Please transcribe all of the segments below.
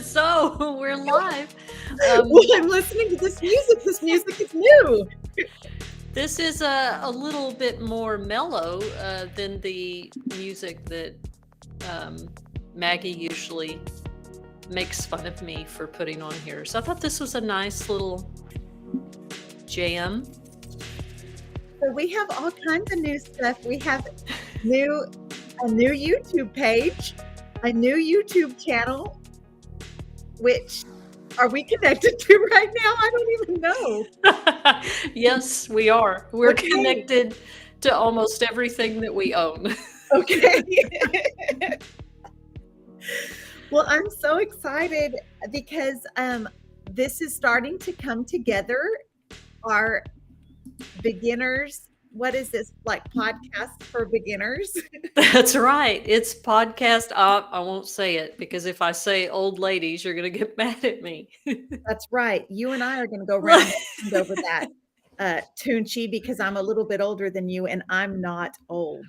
So we're live. Well, Um, I'm listening to this music. This music is new. this is a little bit more mellow than the music that um, Maggie usually makes fun of me for putting on here. So I thought this was a nice little jam. So we have all kinds of new stuff. We have new a new YouTube page, a new YouTube channel, which are we connected to right now? I don't even know. Yes, we are. We're Okay. connected to almost everything that we own. Okay. Well, I'm so excited because this is starting to come together. Our beginners, what is this like podcast for beginners? That's right. It's podcast. I won't say it because if I say old ladies, you're going to get mad at me. That's right. You and I are gonna go round and round over that, Tunchi, because I'm a little bit older than you, and I'm not old.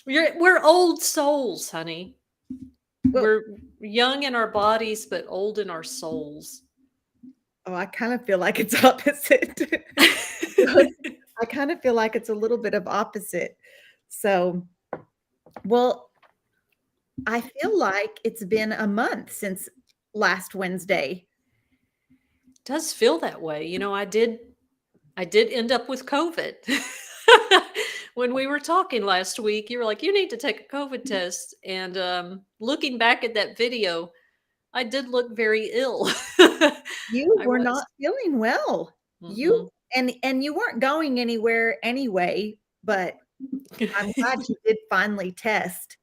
We're old souls, honey. Well, We're young in our bodies, but old in our souls. oh, I kind of feel like it's opposite. I kind of feel like it's a little bit of opposite. So, well, I feel like it's been a month since last Wednesday. Does feel that way. I did end up with COVID. When we were talking last week, you were like, "You need to take a COVID test." And looking back at that video, I did look very ill. You I were was. not feeling well. You Mm-mm. and you weren't going anywhere anyway, but I'm glad you did finally test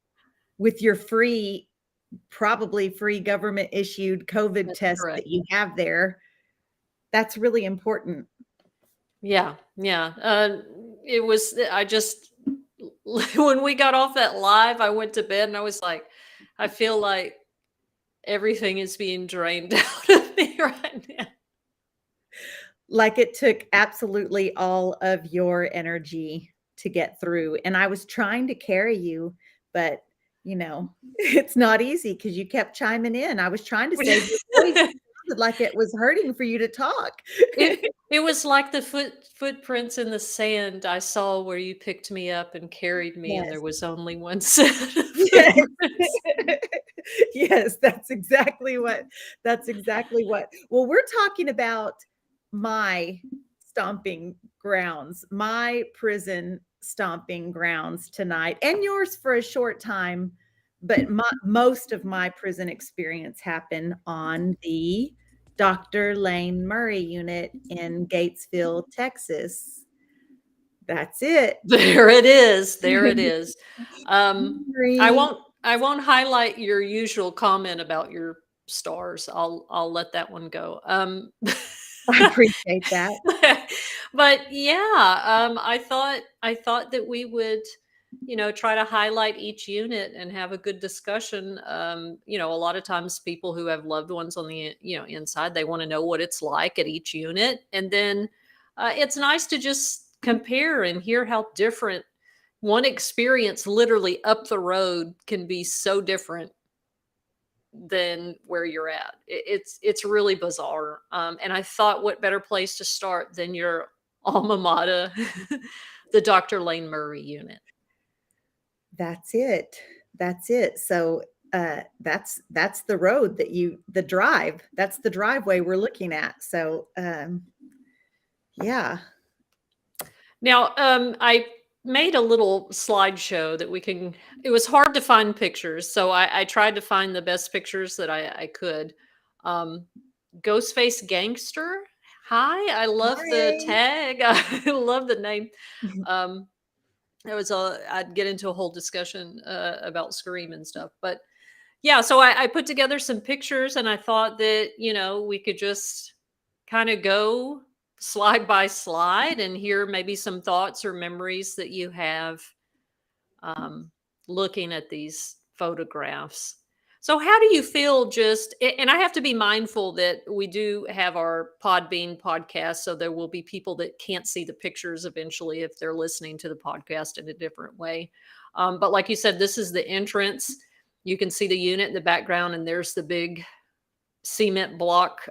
with your free, probably free government issued COVID That's test correct. that you have there. That's really important. Yeah, yeah. It was. I just when we got off that live, I went to bed and I was like, I feel like everything is being drained out of me right now. Like it took absolutely all of your energy to get through. And I was trying to carry you, but it's not easy because you kept chiming in. I was trying to save your voice. It sounded like it was hurting for you to talk. it it was like the footprints in the sand I saw where you picked me up and carried me, and there Yes. was only one set of Yes. footprints. Yes, that's exactly what. Well, we're talking about my stomping grounds, my prison stomping grounds tonight, and yours for a short time, but most of my prison experience happened on the Dr. Lane Murray unit in Gatesville, Texas. That's it. There it is. There it is. I Murray. won't highlight your usual comment about your stars. I'll let that one go. I appreciate that. But yeah, I thought that we would, try to highlight each unit and have a good discussion. A lot of times people who have loved ones on the inside, they want to know what it's like at each unit, and then it's nice to just compare and hear how different one experience literally up the road can be so different than where you're at. It's really bizarre. And I thought, what better place to start than your alma mater, the Dr. Lane Murray unit. That's it. That's it. So, that's the road that the drive. That's the driveway we're looking at. So, yeah. Now, I made a little slideshow that we can. It was hard to find pictures, so I tried to find the best pictures that I could. Um, Ghostface Gangster. Hi, I love the Hi. tag. I love the name. Um, I'd get into a whole discussion about Scream and stuff, but yeah. So I put together some pictures, and I thought that we could just kind of go slide by slide and hear maybe some thoughts or memories that you have um, looking at these photographs. So, how do you feel? And I have to be mindful that we do have our Podbean podcast, so there will be people that can't see the pictures eventually if they're listening to the podcast in a different way. But like you said, this is the entrance. You can see the unit in the background, and there's the big cement block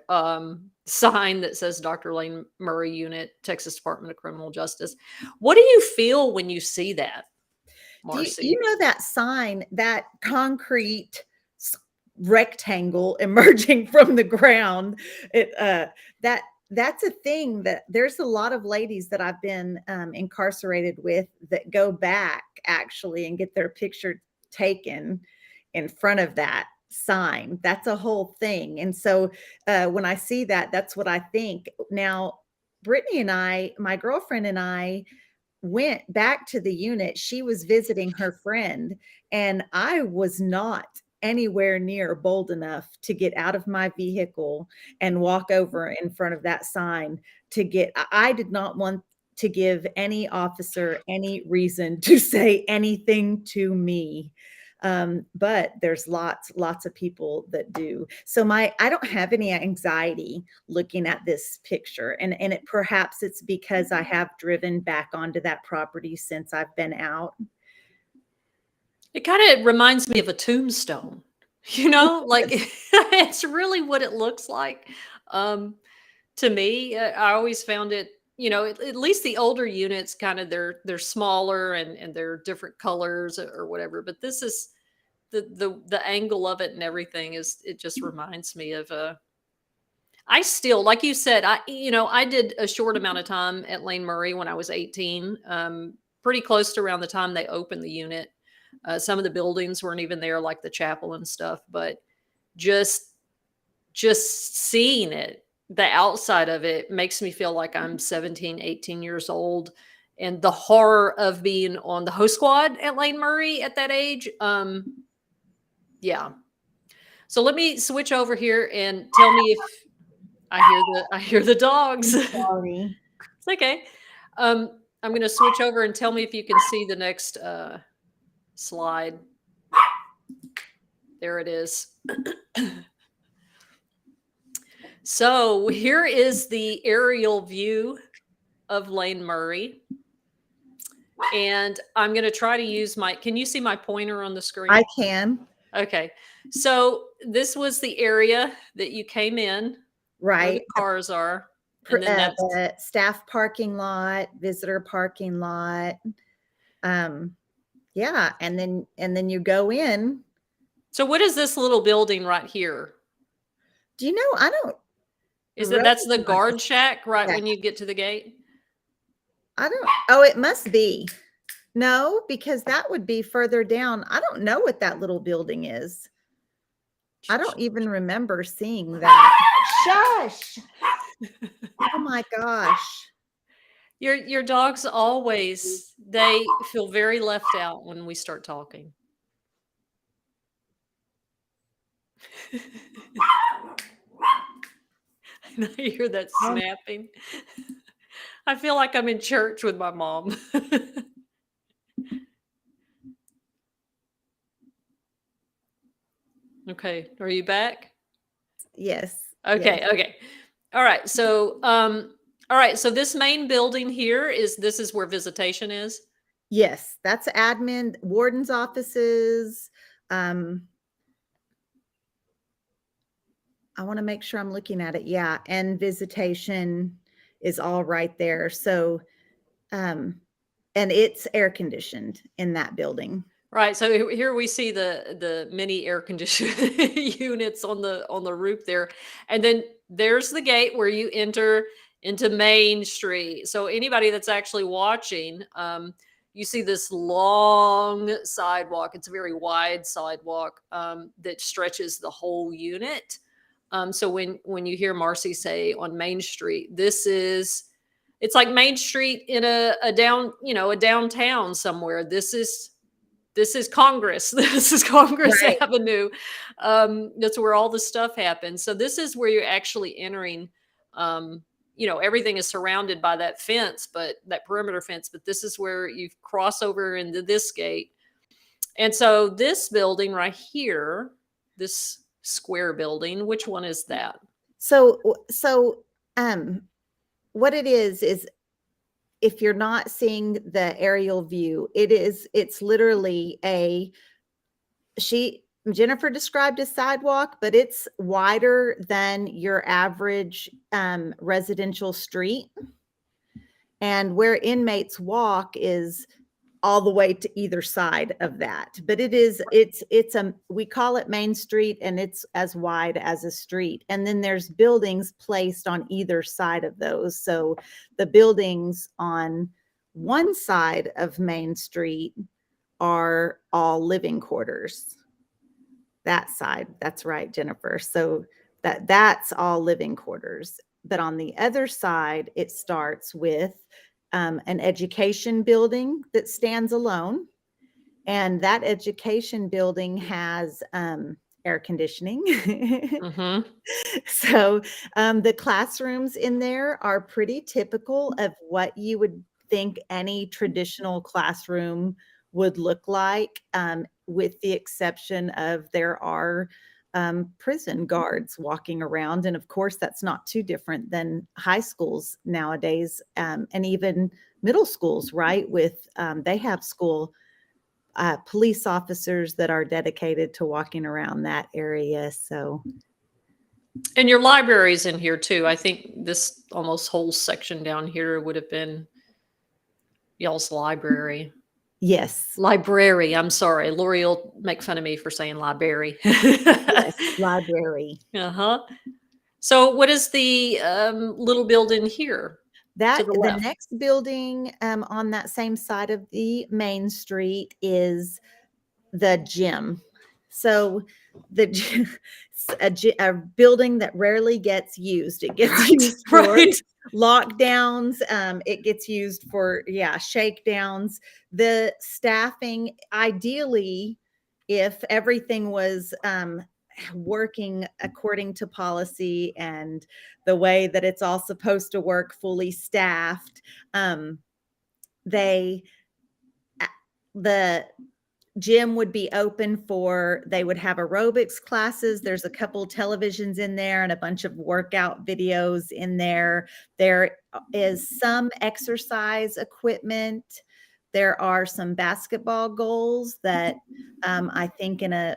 sign that says Dr. Lane Murray Unit, Texas Department of Criminal Justice. What do you feel when you see that, Do you Marcy? know that sign, that concrete rectangle emerging from the ground? It that that's a thing that there's a lot of ladies that I've been incarcerated with that go back actually and get their picture taken in front of that sign. That's a whole thing. And so when I see that, that's what I think. Now, Brittany and I, my girlfriend and I, went back to the unit. She was visiting her friend, and I was not anywhere near bold enough to get out of my vehicle and walk over in front of that sign to get. I did not want to give any officer any reason to say anything to me. But there's lots of people that do. So I don't have any anxiety looking at this picture, and it perhaps it's because I have driven back onto that property since I've been out. It kind of reminds me of a tombstone, like it's really what it looks like. Um, to me, I always found it, at least the older units kind of they're smaller and they're different colors or whatever. But this is the angle of it and everything it just reminds me of I still, like you said, I did a short amount of time at Lane Murray when I was 18, pretty close to around the time they opened the unit. Some of the buildings weren't even there, like the chapel and stuff, but just just seeing it, the outside of it makes me feel like I'm 17, 18 years old. And the horror of being on the host squad at Lane Murray at that age. Yeah. So let me switch over here and tell me if I hear the dogs. I'm It's sorry. okay. I'm gonna switch over and tell me if you can see the next slide. There it is. So here is the aerial view of Lane Murray. And I'm going to try to use can you see my pointer on the screen? I can. Okay. So this was the area that you came in where the Right. cars are. And then that's, The staff parking lot, visitor parking lot. Yeah, and then you go in. so what is this little building right here? Do you know? I don't That's the recognize guard shack right that. when you get to the gate? I don't. Oh, it must be. No, because that would be further down. I don't know what that little building is. I don't even remember seeing that. Shush. Oh my gosh. Your dogs always they feel very left out when we start talking. And I hear that Um, snapping. I feel like I'm in church with my mom. Okay, are you back? yes. Yes. Okay, okay. All right. So this main building here this is where visitation is. Yes. That's admin, warden's offices. Um, I want to make sure I'm looking at it. Yeah. And visitation is all right there. So, and it's air conditioned in that building. Right. So here we see the mini air conditioning units on the roof there. And then there's the gate where you enter into Main Street. So anybody that's actually watching, you see this long sidewalk. It's a very wide sidewalk that stretches the whole unit. So when you hear Marcy say on Main Street, it's like Main Street in a downtown somewhere. This is Congress. This is Congress Right. Avenue. That's where all the stuff happens. So this is where you're actually entering. Everything is surrounded by that fence, but that perimeter fence. But this is where you cross over into this gate. And so this building right here, this square building, which one is that? So, what it is if you're not seeing the aerial view, it's literally she Jennifer described a sidewalk, but it's wider than your average residential street. And where inmates walk is all the way to either side of that. But we call it Main Street, and it's as wide as a street. And then there's buildings placed on either side of those. So the buildings on one side of Main Street are all living quarters. That side, that's right, Jennifer. So that's all living quarters. But on the other side, it starts with an education building that stands alone. And that education building has air conditioning. Mm-hmm. So the classrooms in there are pretty typical of what you would think any traditional classroom would look like, with the exception of there are prison guards walking around. And of course, that's not too different than high schools nowadays, and even middle schools, right? They have school police officers that are dedicated to walking around that area. So And your library's in here too. I think this almost whole section down here would have been y'all's library. yes, Library. I'm sorry. Lori will make fun of me for saying library. yes, library. Uh-huh. So what is the little building here to That the the left? next building on that same side of the main street is the gym. So the a building that rarely gets used. It gets Right. used for Right. lockdowns. It gets used for shakedowns. The staffing, ideally, if everything was working according to policy and the way that it's all supposed to work, fully staffed, they the gym would be open they would have aerobics classes. There's a couple televisions in there and a bunch of workout videos in there. There is some exercise equipment. There are some basketball goals that I think in a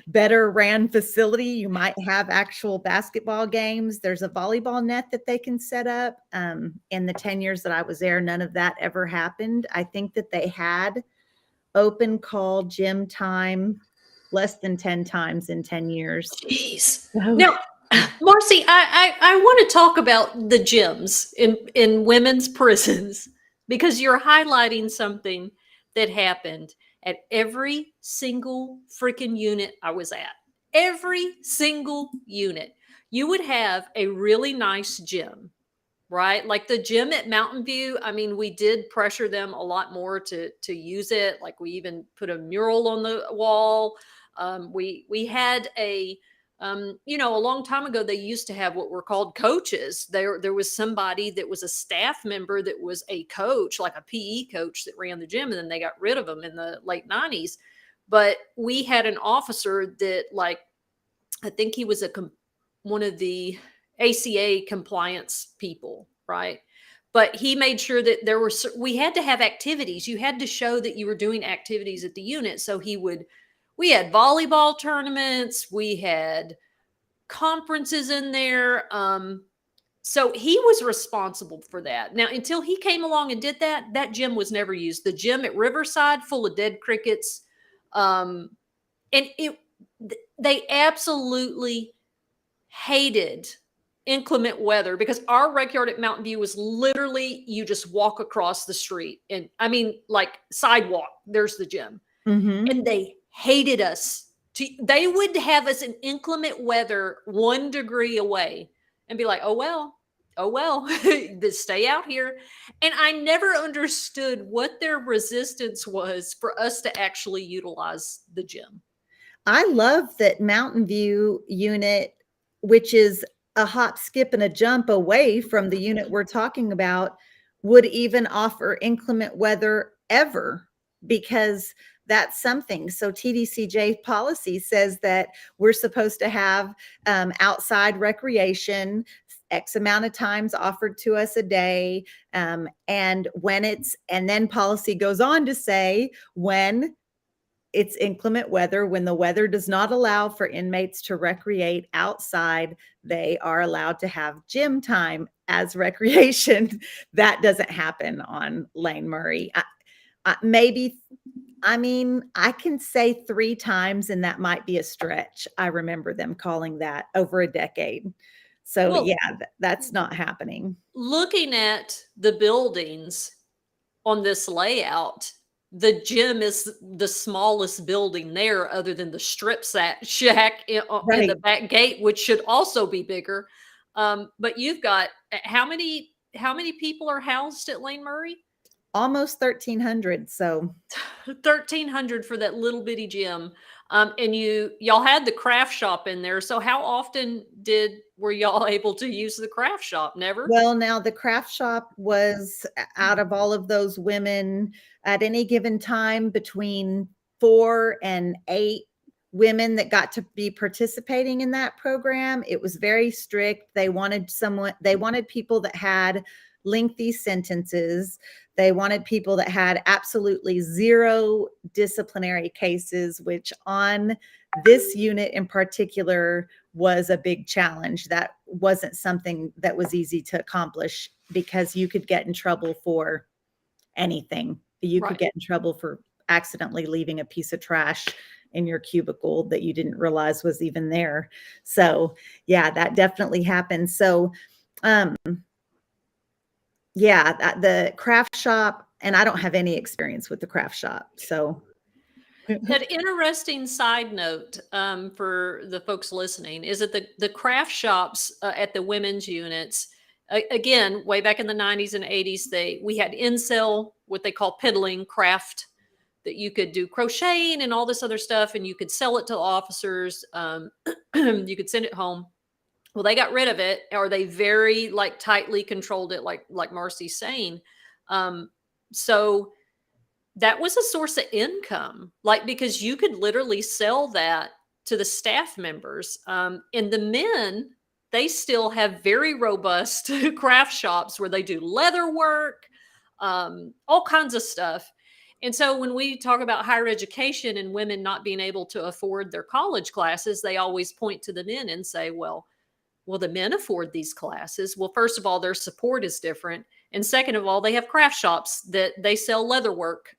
better ran facility, you might have actual basketball games. There's a volleyball net that they can set up. In the 10 years that I was there, none of that ever happened. I think that they had open call gym time less than 10 times in 10 years. Jeez. So, Now, Marcy, I want to talk about the gyms in women's prisons because you're highlighting something that happened at every single freaking unit I was at. Every single unit. You would have a really nice gym, right? Like the gym at Mountain View, I mean, we did pressure them a lot more to use it. Like we even put a mural on the wall. We had a long time ago they used to have what were called coaches. There was somebody that was a staff member that was a coach, like a PE coach that ran the gym, and then they got rid of him in the late 90s. But we had an officer that, like, I think he was one of the ACA compliance people, right? But he made sure that we had to have activities. You had to show that you were doing activities at the unit. So we had volleyball tournaments, we had conferences in there. So he was responsible for that. Now, until he came along and did that, that gym was never used. The gym at Riverside, full of dead crickets. And they absolutely hated inclement weather because our rec yard at Mountain View was literally you just walk across the street, and I mean like sidewalk, there's the gym. And they hated us. They would have us in inclement weather 1 degree away and be like, oh well, stay out here. And I never understood what their resistance was for us to actually utilize the gym. I love that Mountain View unit, which is a hop, skip, and a jump away from the unit we're talking about, would even offer inclement weather ever, because that's something. So TDCJ policy says that we're supposed to have outside recreation X amount of times offered to us a day. And then policy goes on to say when it's inclement weather. When the weather does not allow for inmates to recreate outside, they are allowed to have gym time as recreation. That doesn't happen on Lane Murray. Maybe, I mean, I can say 3 times, and that might be a stretch. I remember them calling that over a decade. So, yeah, Well, that's not happening. looking at the buildings on this layout, the gym is the smallest building there other than the strip shack in the Right. back gate, which should also be bigger. But you've got how many people are housed at Lane Murray? Almost 1,300, so 1,300 for that little bitty gym. And y'all had the craft shop in there. So how often did were y'all able to use the craft shop? Never? well, now the craft shop was out of all of those women at any given time between 4 and 8 women that got to be participating in that program. It was very strict. They wanted people that had lengthy sentences. They wanted people that had absolutely zero disciplinary cases, which on this unit in particular was a big challenge. That wasn't something that was easy to accomplish because you could get in trouble for anything. You could Right. get in trouble for accidentally leaving a piece of trash in your cubicle that you didn't realize was even there. So, yeah, that definitely happened. So, um, yeah, the craft shop, and I don't have any experience with the craft shop. So, An interesting side note for the folks listening is that the craft shops at the women's units, again, way back in the 90s and 80s, we had incel, what they call piddling craft, that you could do crocheting and all this other stuff, and you could sell it to officers. You could send it home. Well, they got rid of it, or they very like tightly controlled it, like Marcy's saying. Um, so that was a source of income, like, because you could literally sell that to the staff members. And the men, they still have very robust craft shops where they do leather work, all kinds of stuff. And so when we talk about higher education and women not being able to afford their college classes, they always point to the men and say, well, the men afford these classes. Well, first of all, their support is different. And second of all, they have craft shops that they sell leather work.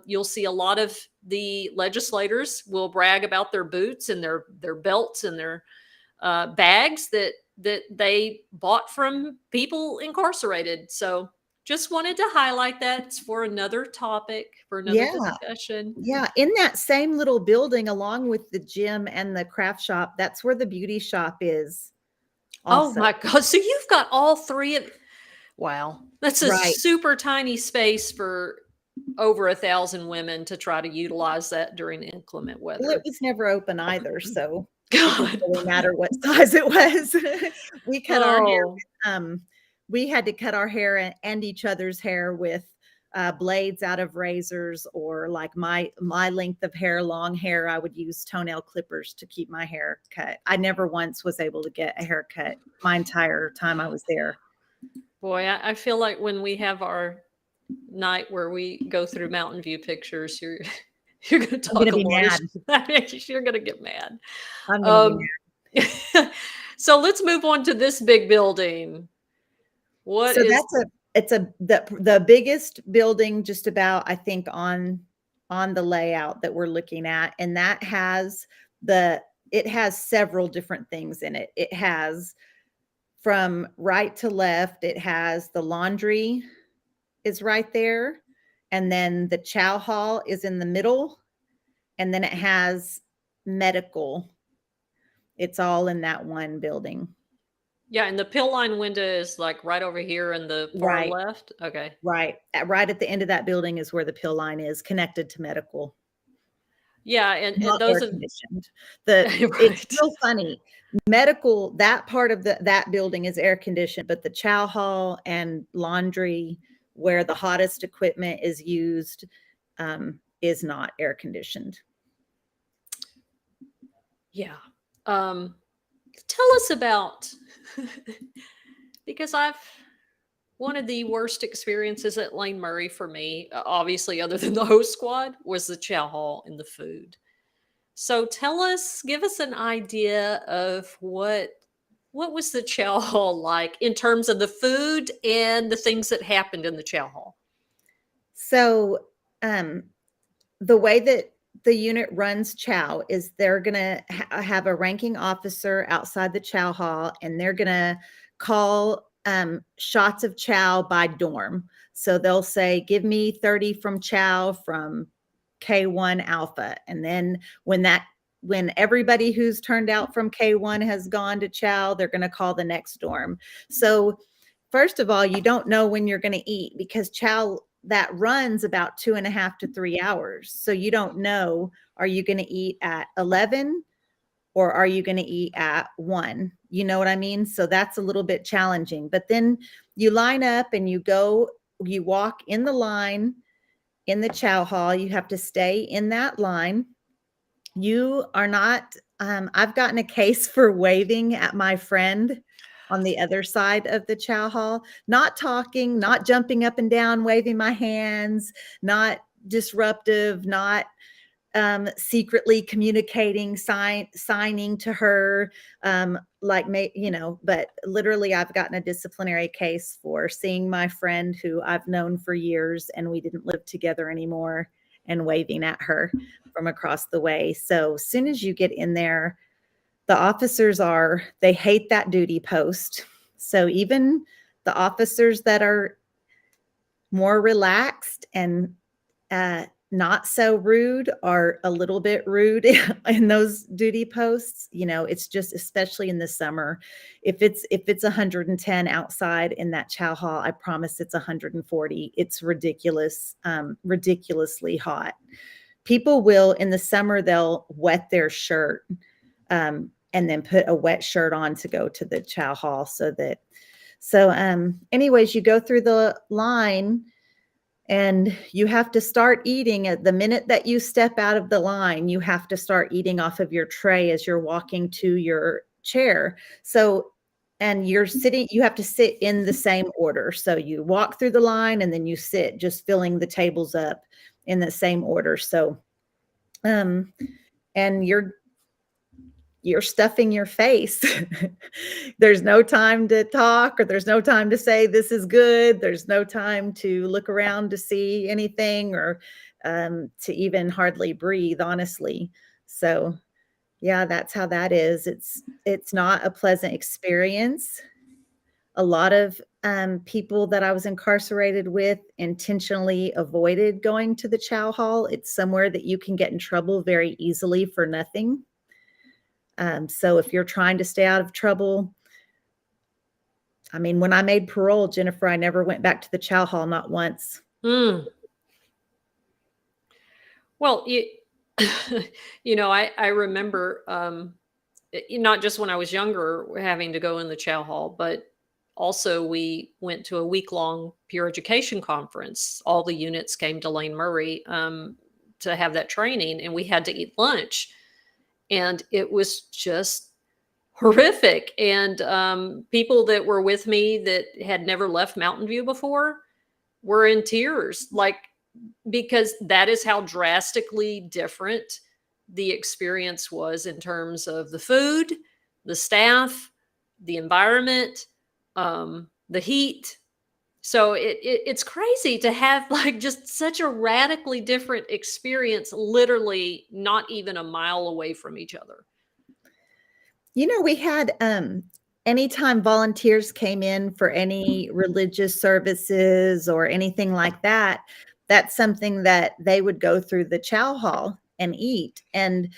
You'll see a lot of the legislators will brag about their boots and their belts and their bags that they bought from people incarcerated. So just wanted to highlight that for another topic, for another yeah, discussion. yeah, in that same little building along with the gym and the craft shop, that's where the beauty shop is Oh also. my God. So you've got all three of wow. That's a Right. super tiny space for over 1,000 women to try to utilize that during inclement Well, it weather. was never open either, so it didn't God really matter what bless. size it was. We cut our hair Oh, with, we had to cut our hair and each other's hair with, blades out of razors, or like my length of hair, long hair, I would use toenail clippers to keep my hair cut. I never once was able to get a haircut my entire time I was there. boy, I feel like when we have our night where we go through Mountain View pictures, you're you're gonna I'm gonna talk a be lot of mad. shit. You're gonna get mad. I'm gonna be Um, mad. so let's move on to this big building. What So is it's the biggest building just about, I think, on the layout that we're looking at, and that has the it has several different things in it. It has, from right to left, it has the laundry is right there, and then the chow hall is in the middle, and then it has medical. It's all in that one building. yeah, and the pill line window is like right over here in the far Right, left? Okay. right. Right at the end of that building is where the pill line is connected to medical. Yeah, and Not those air are conditioned. It's right. real funny. Medical, that part of that building is air conditioned, but the chow hall and laundry, where the hottest equipment is used, is not air conditioned. Yeah. Um, tell us about because one of the worst experiences at Lane Murray for me, obviously, other than the host squad, was the chow hall and the food. So give us an idea of what was the chow hall like in terms of the food and the things that happened in the chow hall? So, the way that the unit runs Chow is they're gonna have a ranking officer outside the Chow hall, and they're gonna call shots of Chow by dorm. So they'll say, "Give me 30 from Chow from K1 Alpha," and then when everybody who's turned out from K1 has gone to Chow, they're gonna call the next dorm. So first of all, you don't know when you're going to eat because chow that runs about 2.5 to 3 hours. So you don't know, are you going to eat at 11 or are you going to eat at 1? You know what I mean? So that's a little bit challenging. But then you line up and you walk in the line in the chow hall. You have to stay in that line. You are not, I've gotten a case for waving at my friend on the other side of the chow hall, not talking, not jumping up and down, waving my hands, not disruptive, not secretly communicating, signing to her, but literally I've gotten a disciplinary case for seeing my friend who I've known for years and we didn't live together anymore and waving at her from across the way. So as soon as you get in there, they hate that duty post. So even the officers that are more relaxed and not so rude are a little bit rude in those duty posts. It's just, especially in the summer, if it's 110 outside in that chow hall, I promise it's 140. It's ridiculous, ridiculously hot. People will, in the summer, they'll wet their shirt, and then put a wet shirt on to go to the chow hall. Anyways, you go through the line and you have to start eating at the minute that you step out of the line. You have to start eating off of your tray as you're walking to your chair. And you have to sit in the same order. So you walk through the line and then you sit, just filling the tables up in the same order. So, and you're stuffing your face. There's no time to talk, or there's no time to say this is good. There's no time to look around to see anything, or to even hardly breathe, honestly. So yeah, that's how that is. It's not a pleasant experience. A lot of people that I was incarcerated with intentionally avoided going to the chow hall. It's somewhere that you can get in trouble very easily for nothing. So if you're trying to stay out of trouble, I mean, when I made parole, Jennifer, I never went back to the chow hall, not once. Mm. Well, I remember not just when I was younger having to go in the chow hall, but also we went to a week-long peer education conference. All the units came to Lane Murray to have that training, and we had to eat lunch, and it was just horrific. And people that were with me that had never left Mountain View before were in tears, like, because that is how drastically different the experience was in terms of the food, the staff, the environment, the heat. So it's crazy to have like just such a radically different experience, literally not even a mile away from each other. We had anytime volunteers came in for any religious services or anything like that, that's something that they would go through the chow hall and eat. And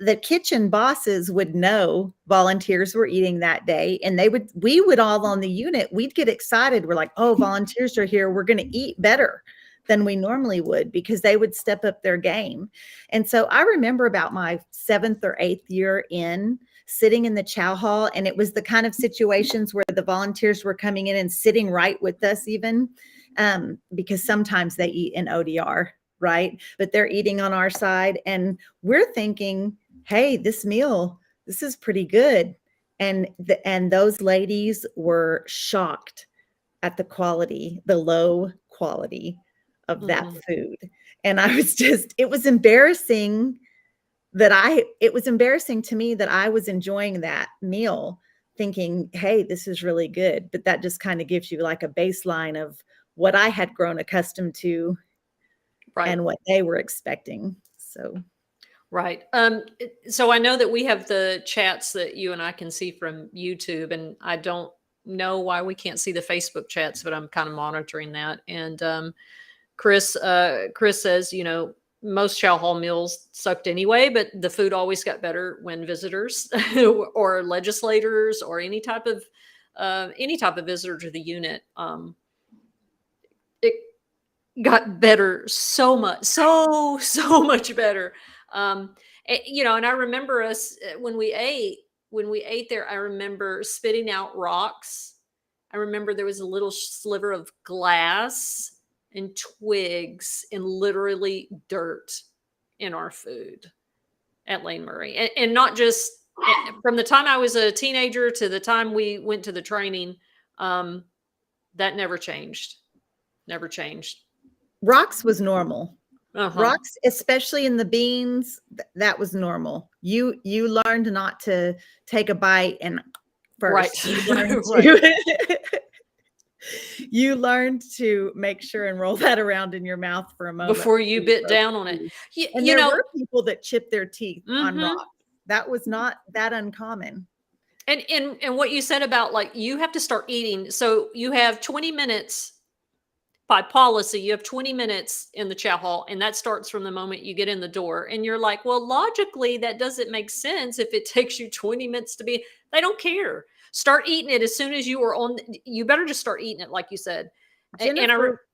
the kitchen bosses would know volunteers were eating that day, and we would all on the unit, we'd get excited. We're like, oh, volunteers are here. We're going to eat better than we normally would, because they would step up their game. And so I remember about my 7th or 8th year in, sitting in the chow hall, and it was the kind of situations where the volunteers were coming in and sitting right with us even, because sometimes they eat in ODR, right? But they're eating on our side, and we're thinking, hey, this is pretty good. And those ladies were shocked at the quality, the low quality of that Mhm. food. And I was just, it was embarrassing it was embarrassing to me that I was enjoying that meal thinking, hey, this is really good. But that just kind of gives you like a baseline of what I had grown accustomed to Right. and what they were expecting. So, Right. So I know that we have the chats that you and I can see from YouTube, and I don't know why we can't see the Facebook chats, but I'm kind of monitoring that. And Chris says, most chow hall meals sucked anyway, but the food always got better when visitors or legislators or any type of visitor to the unit. It got better so much, so much better. And I remember us when we ate there. I remember spitting out rocks. I remember there was a little sliver of glass and twigs and literally dirt in our food at Lane Murray, and not just from the time I was a teenager to the time we went to the training. Um, that never changed. Never changed. rocks was normal. Uh huh. Rocks, especially in the beans, that was normal. You learned not to take a bite and Right. first. You learned Right. to you learned to make sure and roll that around in your mouth for a moment Before before you you bit broke down on the it. tooth. You, And you there know, were people that chipped their teeth on mhm. rocks. That was not that uncommon. And what you said about, like, you have to start eating. So you have 20 minutes by policy. You have 20 minutes in the chow hall, and that starts from the moment you get in the door. And you're like, well, logically, that doesn't make sense if it takes you 20 minutes to be. They don't care. Start eating it as soon as you are on. You better just start eating it, like you said. Jennifer,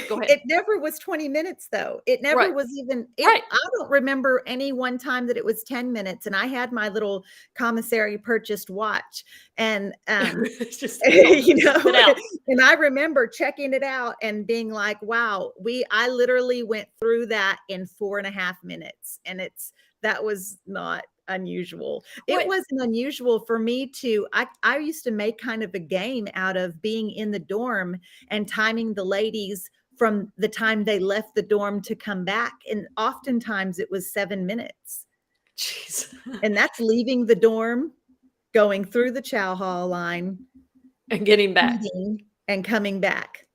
Go ahead. it never was 20 minutes though. It never Right. was even it Right. I don't remember any one time that it was 10 minutes, and I had my little commissary purchased watch, and It's just you check know, it out. and I remember checking it out and being like, wow, I literally went through that in 4.5 minutes. And that was not unusual. It What? wasn't unusual for me I used to make kind of a game out of being in the dorm and timing the ladies from the time they left the dorm to come back. And oftentimes it was 7 minutes. Jeez. And that's leaving the dorm, going through the chow hall line, And getting back. eating, and coming back.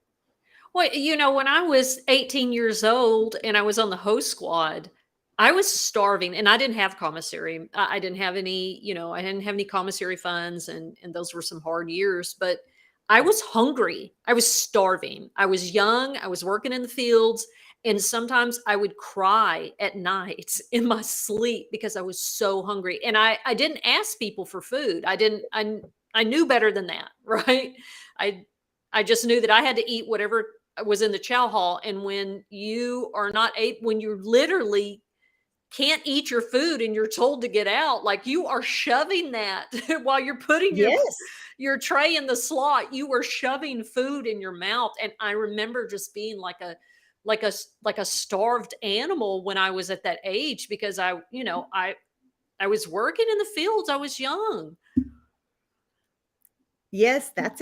Well, when I was 18 years old and I was on the host squad, I was starving and I didn't have commissary. I didn't have any, I didn't have any commissary funds, and those were some hard years, but I was hungry. I was starving. I was young. I was working in the fields. And sometimes I would cry at night in my sleep because I was so hungry. And I didn't ask people for food. I knew better than that, right? I I just knew that I had to eat whatever was in the chow hall. And when you are not able, when you literally can't eat your food and you're told to get out, like, you are shoving that while you're putting Yes. your tray in the slot, you were shoving food in your mouth. And I remember just being like a starved animal when I was at that age, because I was working in the fields. I was young. Yes, that's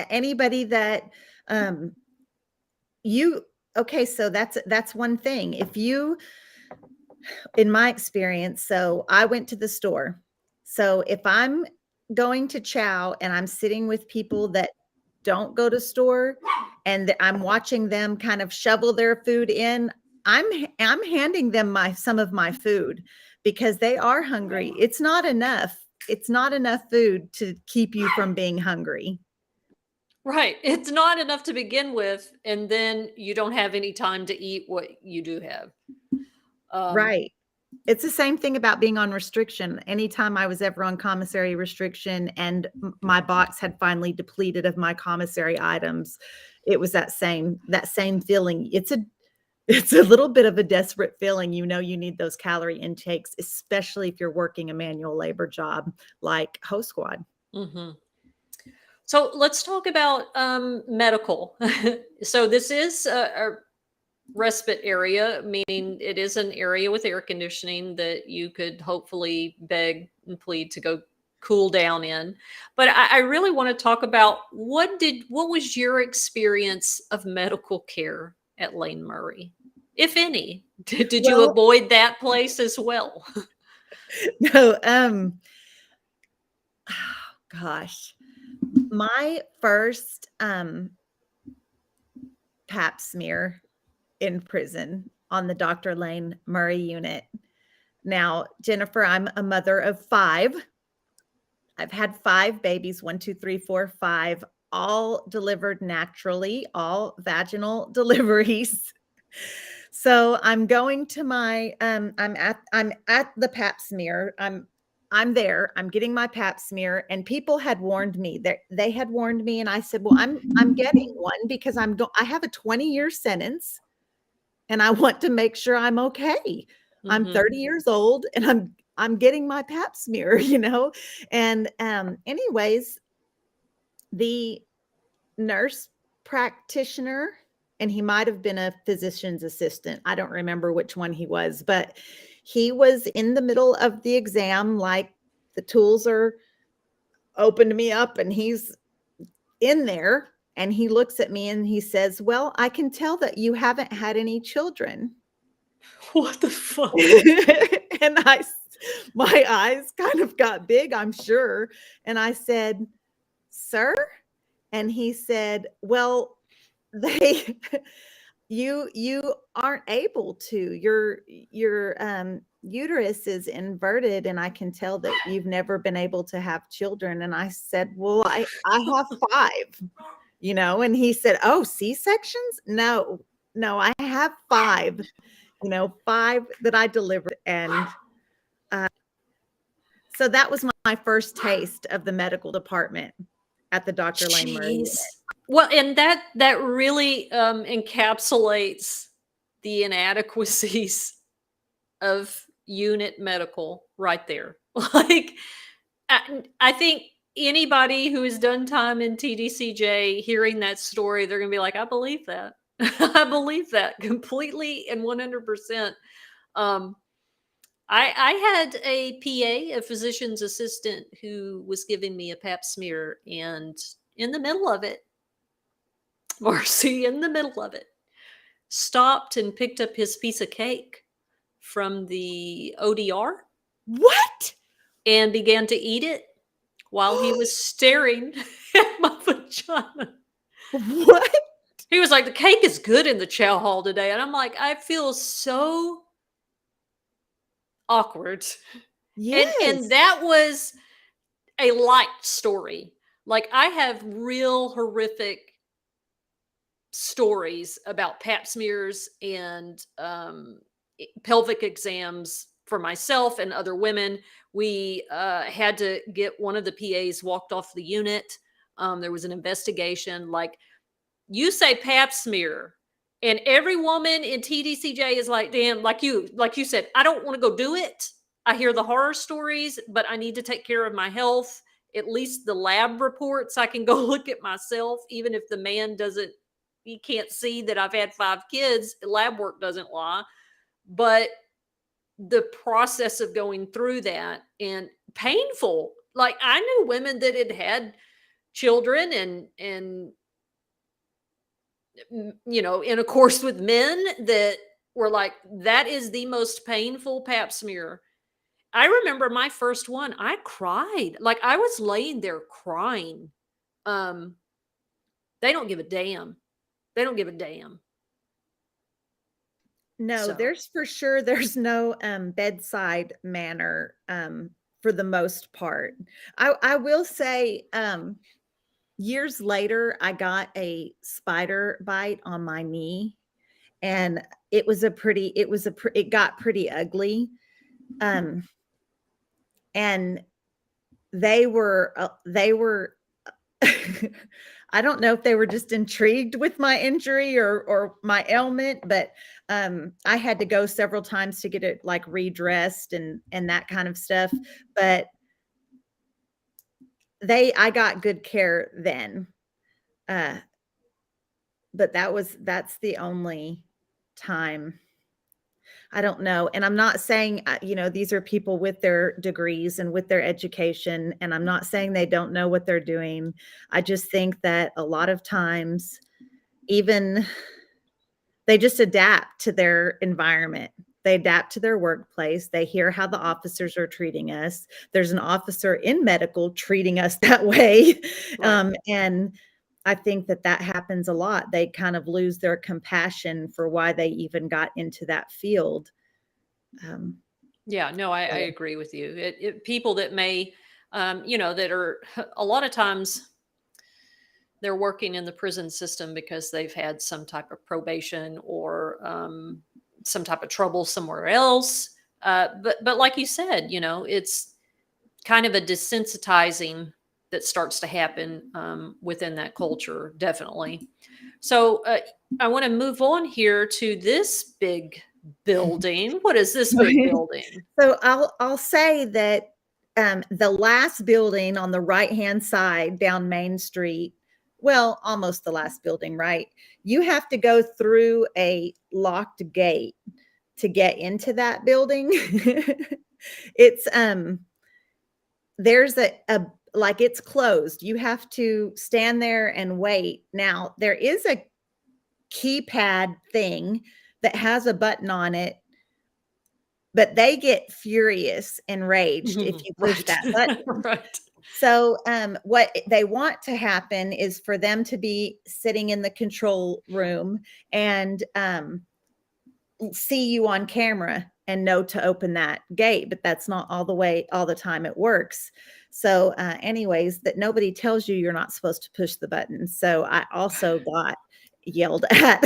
anybody that, um, you okay, so that's one thing. If you In my experience, so I went to the store. So if I'm going to Chow and I'm sitting with people that don't go to store and I'm watching them kind of shovel their food in, I'm handing them some of my food because they are hungry. It's not enough. It's not enough food to keep you from being hungry. Right. It's not enough to begin with, and then you don't have any time to eat what you do have. Um, Right. It's the same thing about being on restriction. Anytime I was ever on commissary restriction and my box had finally depleted of my commissary items, it was that same feeling. It's a little bit of a desperate feeling. You need those calorie intakes, especially if you're working a manual labor job like Host Squad. mhm. So let's talk about medical. So this is a respite area, meaning it is an area with air conditioning that you could hopefully beg and plead to go cool down in. But I really want to talk about what was your experience of medical care at Lane Murray, if any? Did you Well, avoid that place as well? no, oh gosh. My first pap smear in prison on the Dr. Lane Murray unit. Now, Jennifer, I'm a mother of 5. I've had 5 babies, 1, 2, 3, 4, 5, all delivered naturally, all vaginal deliveries. So I'm going to my I'm at the pap smear. I'm there. I'm getting my pap smear, and people had warned me that they had warned me, and I said, "Well, I'm getting one because I have a 20-year sentence, and I want to make sure I'm okay. I'm Hmm. 30 years old, and I'm getting my pap smear, you know." And anyways, the nurse practitioner, and he might have been a physician's assistant. I don't remember which one he was, but he was in the middle of the exam, like the tools are opened me up, and he's in there, and he looks at me and he says, "Well, I can tell that you haven't had any children." What the fuck? And my eyes kind of got big, I'm sure. And I said, "Sir?" And he said, "Well, they you aren't able to. Your uterus is inverted, and I can tell that you've never been able to have children." And I said, "Well, I have 5, you know." And he said, "Oh, C-sections? No, no, I have 5, you know, 5 that I delivered." And so that was my first taste of the medical department at the Dr. Lane Murray unit. Jeez. Well, and that really encapsulates the inadequacies of unit medical right there. Like, I think anybody who has done time in TDCJ hearing that story, they're going to be like, I believe that. I believe that completely and 100%. Um, I had a PA, a physician's assistant, who was giving me a pap smear, and in the middle of it, Marcy, in the middle of it, stopped and picked up his piece of cake from the ODR What? and began to eat it while he was staring at my vagina. What? He was like, "The cake is good in the chow hall today." And I'm like, I feel so awkward. And Yes. that was a light story. Like, I have real horrific stories about pap smears and pelvic exams for myself and other women. We had to get one of the PAs walked off the unit. There was an investigation. Like, you say pap smear, and every woman in TDCJ is like, damn, like you said, I don't want to go do it. I hear the horror stories, but I need to take care of my health. At least the lab reports I can go look at myself, even if the man doesn't, he can't see that I've had 5 kids. Lab work doesn't lie. But the process of going through that and painful. Like, I knew women that had had children and intercourse with men that were like, that is the most painful pap smear. I remember my first one, I cried. Like, I was laying there crying. Um, they don't give a damn. They don't give a damn. No, So, there's no, bedside manner, for the most part. I will say, years later, I got a spider bite on my knee, and it got pretty ugly, um, and they were I don't know if they were just intrigued with my injury or my ailment, but I had to go several times to get it like redressed and that kind of stuff. But I got good care then. Uh, but that's the only time. I don't know. And I'm not saying, these are people with their degrees and with their education, and I'm not saying they don't know what they're doing. I just think that a lot of times, even they just adapt to their environment. They adapt to their workplace. They hear how the officers are treating us. There's an officer in medical treating us that way. Right. And I think that that happens a lot. They kind of lose their compassion for why they even got into that field. Um, Yeah, no, I so agree with you. People that may, that are a lot of times they're working in the prison system because they've had some type of probation or some type of trouble somewhere else. But like you said, it's kind of a desensitizing that starts to happen within that culture, definitely. So I want to move on here to this big building. What is this big building? So I'll say that the last building on the right-hand side down Main Street, well, almost the last building, right? You have to go through a locked gate to get into that building. It's there's a like it's closed. You have to stand there and wait. Now, there is a keypad thing that has a button on it, but they get furious, enraged if you push Right. that button. Right. So, what they want to happen is for them to be sitting in the control room and see you on camera and know to open that gate, but that's not all the time it works. So, anyways, that nobody tells you you're not supposed to push the button. So, I also got yelled at,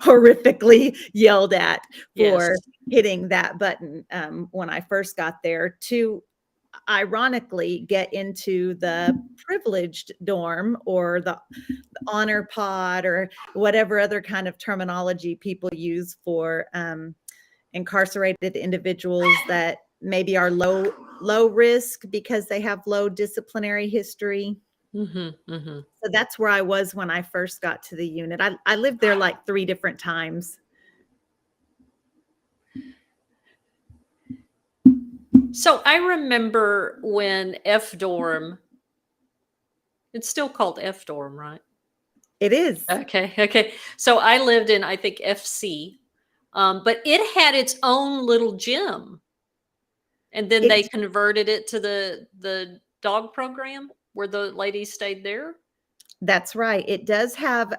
horrifically yelled at Yes. for hitting that button when I first got there to ironically get into the privileged dorm or the honor pod or whatever other kind of terminology people use for incarcerated individuals that maybe are low risk because they have low disciplinary history. Hmm. Hmm. So that's where I was when I first got to the unit. I lived there like 3 different times. So I remember when F dorm, it's still called F dorm, right? It is. Okay. Okay. So I lived in, I think, FC, but it had its own little gym. And then they It converted it to the dog program where the ladies stayed there? That's right. It does have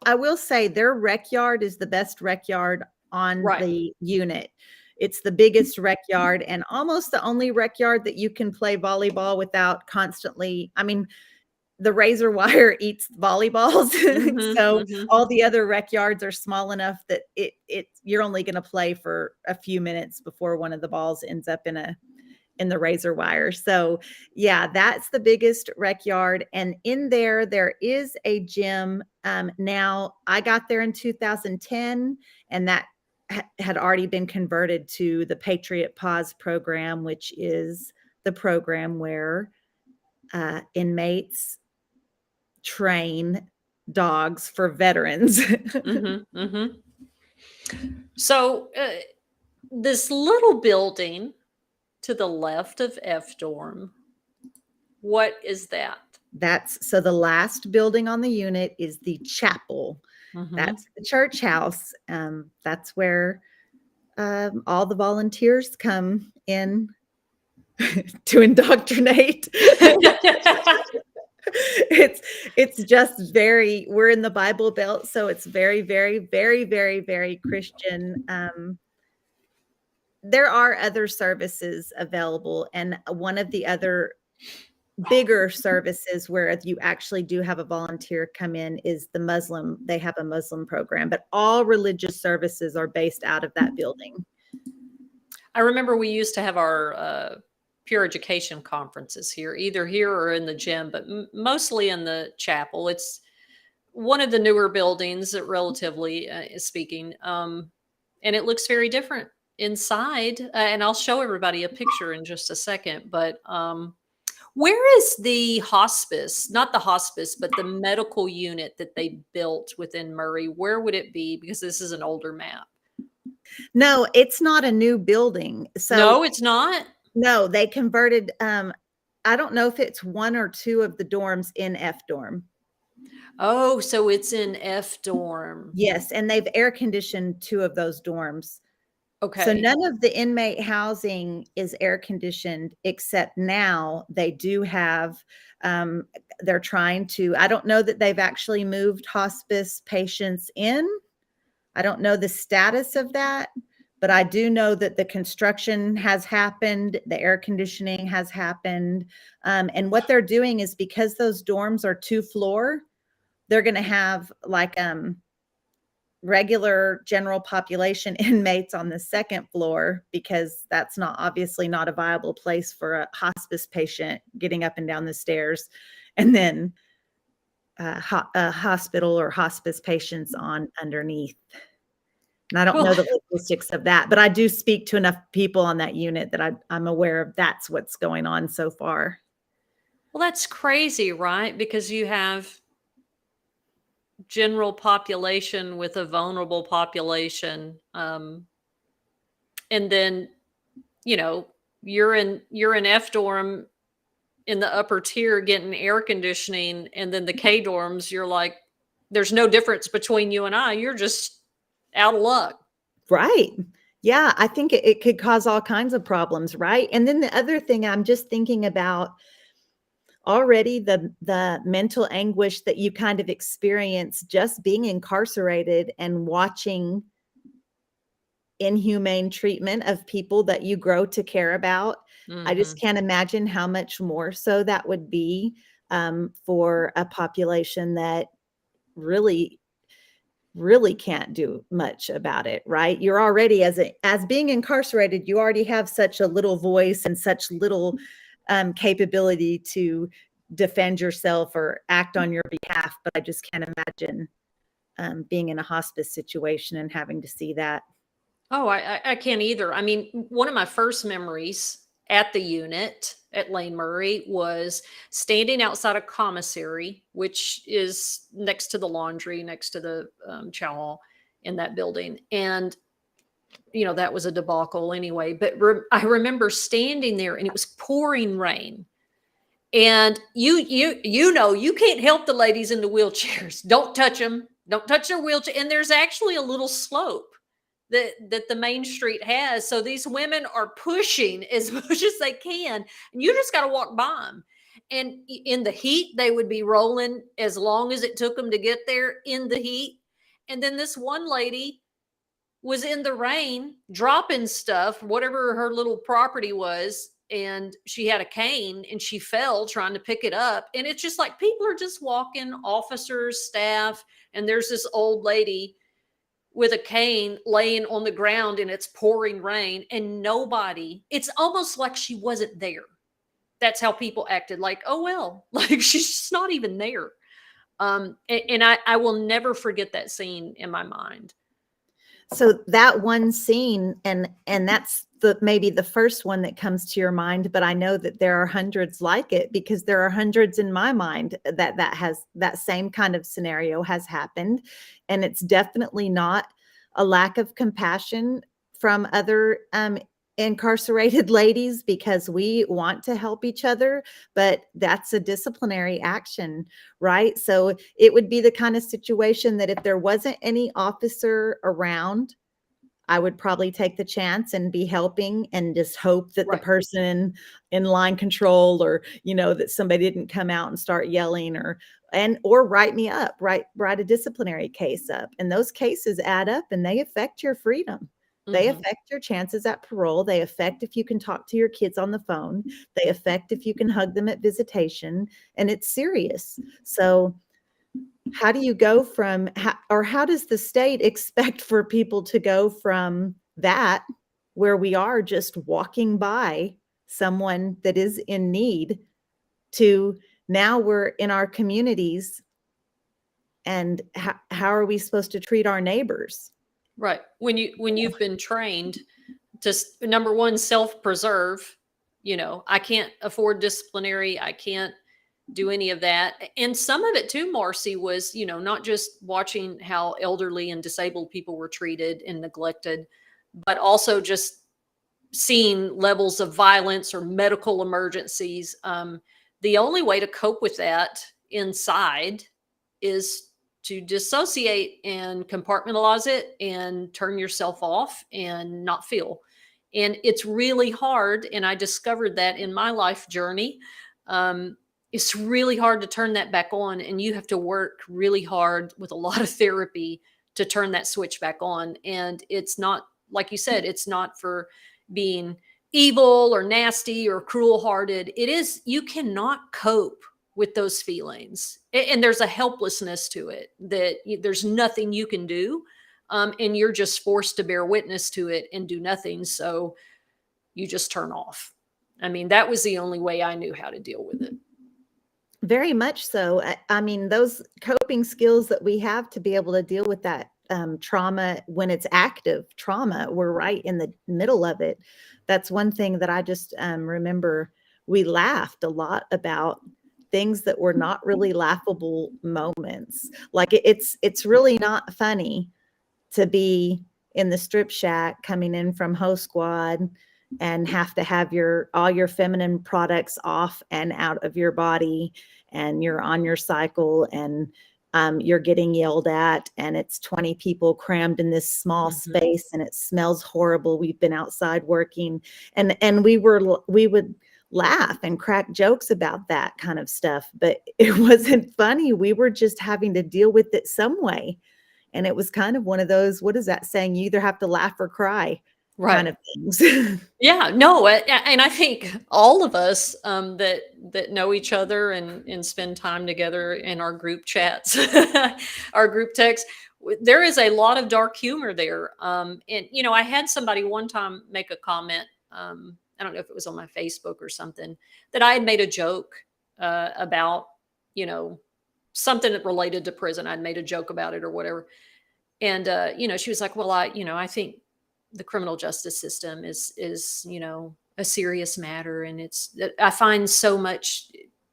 I will say their rec yard is the best rec yard on Right. the unit. It's the biggest rec yard and almost the only rec yard that you can play volleyball without constantly, I mean, the razor wire eats volleyballs. Mhm, So mhm. all the other rec yards are small enough that it you're only going to play for a few minutes before one of the balls ends up in the razor wire. So, yeah, that's the biggest rec yard. And in there, there is a gym. Now, I got there in 2010, and that had already been converted to the Patriot Paws program, which is the program where inmates train dogs for veterans. Mhm, mhm. So, this little building to the left of F dorm, what is that? That's so the last building on the unit is the chapel. Mhm. That's the church house. That's where all the volunteers come in to indoctrinate. It's just very we're in the Bible Belt, so it's very, very, very, very, very Christian. There are other services available, and one of the other bigger services where you actually do have a volunteer come in is the Muslim. They have a Muslim program, but all religious services are based out of that building. I remember we used to have our, peer education conferences here, either here or in the gym, but mostly in the chapel. It's one of the newer buildings, relatively speaking, and it looks very different inside. And I'll show everybody a picture in just a second. But where is the hospice? Not the hospice, but the medical unit that they built within Murray. Where would it be? Because this is an older map. No, it's not a new building. So No, it's not? no, they converted, I don't know if it's 1 or 2 of the dorms in F dorm. Oh, so it's in F dorm. Yes, and they've air conditioned 2 of those dorms. So Okay. none of the inmate housing is air conditioned, except now they do have, um, they're trying to, I don't know that they've actually moved hospice patients in. I don't know the status of that, but I do know that the construction has happened, the air conditioning has happened. And what they're doing is, because those dorms are 2 floor, they're going to have like regular general population inmates on the second floor, because that's not, obviously not a viable place for a hospice patient getting up and down the stairs. And then hospital or hospice patients on underneath. And I don't Well, know the logistics of that, but I do speak to enough people on that unit that I'm aware of that's what's going on so far. well, that's crazy, right? Because you have general population with a vulnerable population, and then, you know, you're in F dorm in the upper tier getting air conditioning, and then the K dorms, you're like, there's no difference between you and I. You're just out of luck. Right. Yeah, I think it could cause all kinds of problems, right? And then the other thing I'm just thinking about, already the mental anguish that you kind of experience just being incarcerated and watching inhumane treatment of people that you grow to care about. I just Mhm. can't imagine how much more so that would be, for a population that really really can't do much about it, right? You're already, as being incarcerated, you already have such a little voice and such little capability to defend yourself or act on your behalf. But I just can't imagine being in a hospice situation and having to see that. Oh, I can't either. I mean, one of my first memories at the unit at Lane Murray was standing outside a commissary, which is next to the laundry, next to the chow in that building. And, that was a debacle anyway. But I remember standing there and it was pouring rain. And you can't help the ladies in the wheelchairs. Don't touch them. Don't touch their wheelchair. And there's actually a little slope that the main street has. So these women are pushing as much as they can, and you just got to walk by them. And in the heat, they would be rolling as long as it took them to get there in the heat. And then this one lady was in the rain dropping stuff, whatever her little property was, and she had a cane and she fell trying to pick it up. And it's just like people are just walking, officers, staff, and there's this old lady with a cane laying on the ground and it's pouring rain and nobody, it's almost like she wasn't there. That's how people acted, like, oh well, like she's just not even there. And I will never forget that scene in my mind. So that one scene, and that's the maybe the first one that comes to your mind, but I know that there are hundreds like it, because there are hundreds in my mind that same kind of scenario has happened. And it's definitely not a lack of compassion from other incarcerated ladies, because we want to help each other, but that's a disciplinary action, right? So it would be the kind of situation that if there wasn't any officer around, I would probably take the chance and be helping and just hope that the Right. person in line control, or, that somebody didn't come out and start yelling, or write me up, write a disciplinary case up. And those cases add up and they affect your freedom. They Hmm. affect your chances at parole. They affect if you can talk to your kids on the phone. They affect if you can hug them at visitation. And it's serious. So how do you go from, or how does the state expect for people to go from that, where we are just walking by someone that is in need, to now we're in our communities, and how are we supposed to treat our neighbors? Right. When you've been trained to number one, self-preserve, I can't afford disciplinary, I can't do any of that. And some of it too, Marcy, was, not just watching how elderly and disabled people were treated and neglected, but also just seeing levels of violence or medical emergencies. The only way to cope with that inside is to dissociate and compartmentalize it and turn yourself off and not feel. And it's really hard. And I discovered that in my life journey. Um, it's really hard to turn that back on. And you have to work really hard with a lot of therapy to turn that switch back on. And it's not, like you said, it's not for being evil or nasty or cruel hearted. It is, you cannot cope with those feelings. And there's a helplessness to it that there's nothing you can do. And you're just forced to bear witness to it and do nothing. So you just turn off. I mean, that was the only way I knew how to deal with it. Very much so. I mean, those coping skills that we have to be able to deal with that trauma when it's active trauma, we're right in the middle of it. That's one thing that I just remember we laughed a lot about things that were not really laughable moments. Like it's really not funny to be in the strip shack coming in from host squad and have to have all your feminine products off and out of your body, and you're on your cycle, and you're getting yelled at, and it's 20 people crammed in this small space, and it smells horrible. We've been outside working, and we would laugh and crack jokes about that kind of stuff, but it wasn't funny. We were just having to deal with it some way. And it was kind of one of those, what is that saying? You either have to laugh or cry kind Right. of things. Yeah, no, and I think all of us that know each other and spend time together in our group chats, our group texts, there is a lot of dark humor there. And I had somebody one time make a comment. I don't know if it was on my Facebook or something, that I had made a joke about you know something that related to prison. I'd made a joke about it or whatever, and she was like, "Well, I think the criminal justice system is a serious matter, and I find so much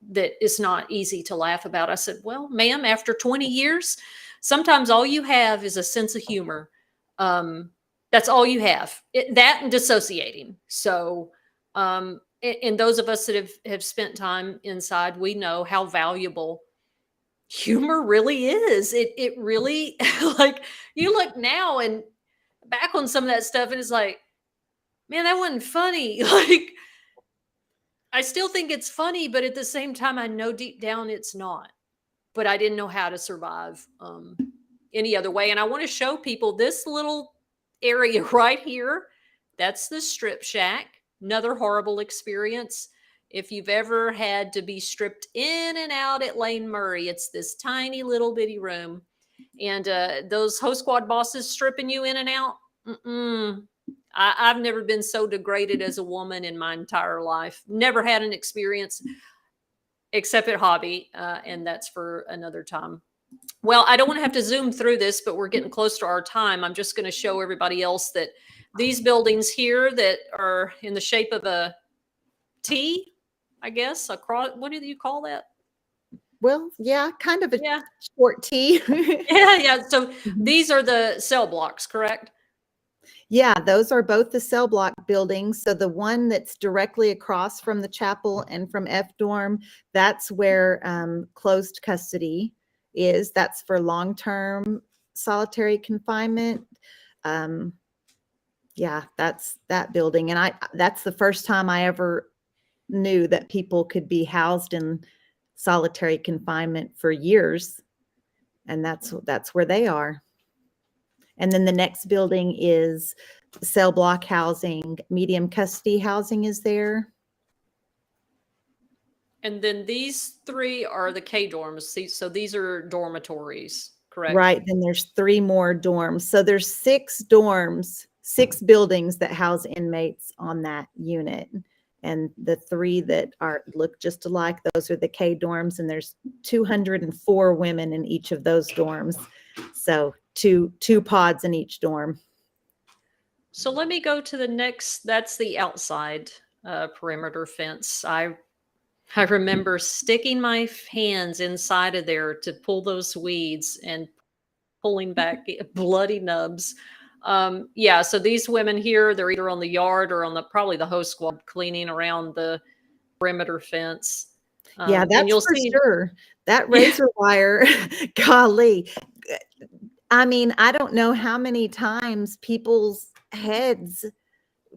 that is not easy to laugh about." I said, "Well, ma'am, after 20 years, sometimes all you have is a sense of humor. That's all you have. That and dissociating. So, and those of us that have spent time inside, we know how valuable humor really is. It really like you look now and back on some of that stuff, and it's like, man, that wasn't funny. Like, I still think it's funny, but at the same time, I know deep down it's not. But I didn't know how to survive any other way. And I want to show people this little area right here. That's the strip shack. Another horrible experience. If you've ever had to be stripped in and out at Lane Murray, it's this tiny little bitty room. And those host squad bosses stripping you in and out. Mm-mm. I've never been so degraded as a woman in my entire life. Never had an experience except at hobby, and that's for another time. Well, I don't want to have to zoom through this, but we're getting close to our time. I'm just going to show everybody else that these buildings here that are in the shape of a T, I guess, across, what do you call that? Well, yeah, kind of a Yeah. short T. Yeah. So these are the cell blocks, correct? Yeah, those are both the cell block buildings. So the one that's directly across from the chapel and from F dorm, that's where closed custody is. That's for long-term solitary confinement. Yeah, that's that building. And that's the first time I ever knew that people could be housed in solitary confinement for years. And that's where they are. And then the next building is cell block housing, medium custody housing is there. And then these three are the K dorms. So these are dormitories, correct? Right. Then there's 3 more dorms. So there's 6 dorms, 6 buildings that house inmates on that unit. And the 3 that look just alike, those are the K dorms, and there's 204 women in each of those dorms. So two pods in each dorm. So let me go to the next. That's the outside perimeter fence. I remember sticking my hands inside of there to pull those weeds and pulling back bloody nubs. Yeah, so these women here, they're either on the yard or on the probably the host squad cleaning around the perimeter fence. Yeah, And that's you'll for see, sure. That yeah. razor wire, golly. I mean, I don't know how many times people's heads,